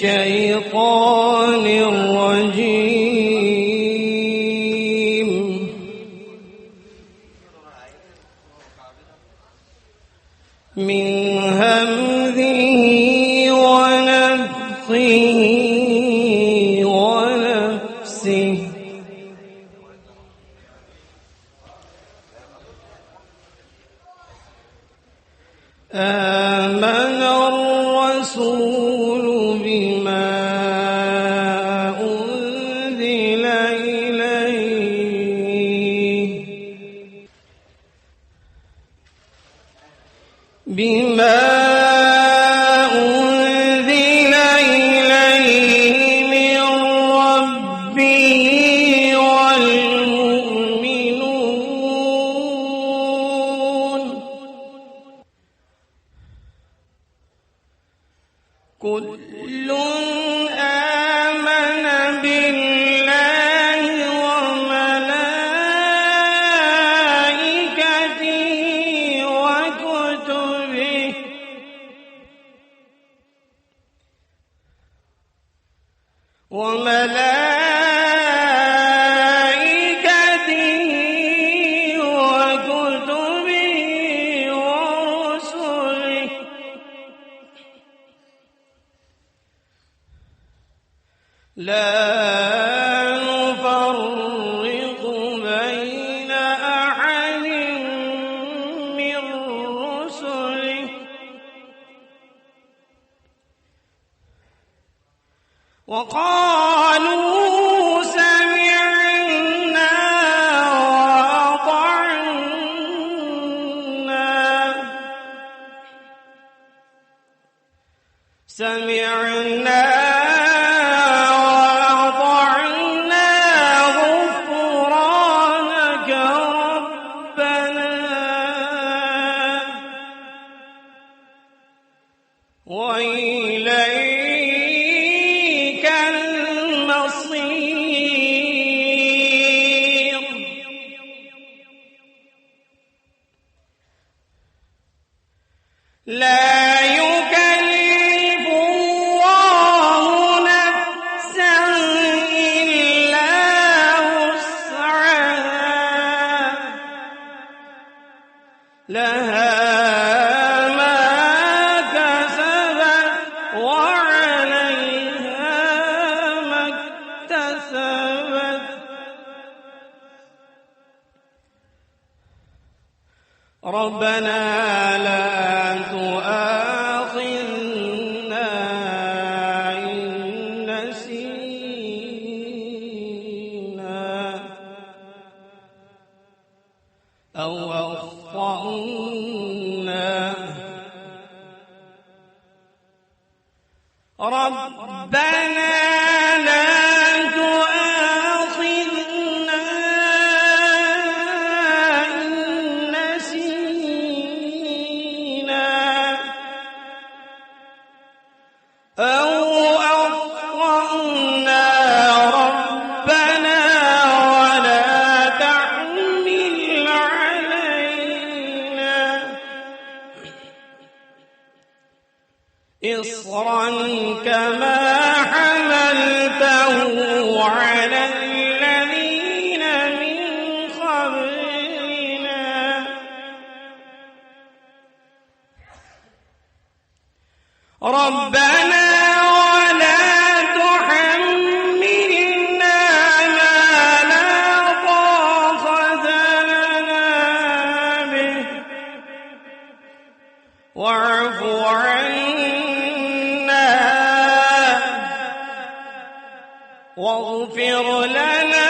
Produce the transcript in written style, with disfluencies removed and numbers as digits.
الشيطان الرجيم. من همزه ونفخه ونفسه. آمن الرسول بما أنزل إليه من ربه والمؤمنون كل آمن بالله وملائكته وكتبه ورسله لا نفرق بين أحد من رسله وقالوا سمعنا وأطعنا غفرانك ربنا وإليك المصير. لا يكلف الله نفسا إلا وسعها لها ما كسبت وعليها ما اكتسبت. ربنا لا تؤاخذنا إن نسينا أو أخطأنا. ربنا لا تؤاخذنا إن نسينا أو أخطأنا. ربنا ولا تحمل علينا إصرا كما حملته على الذين من قبلنا. ربنا ولا تحملنا ما لا طاقة لنا به واعف عنا واغفر لنا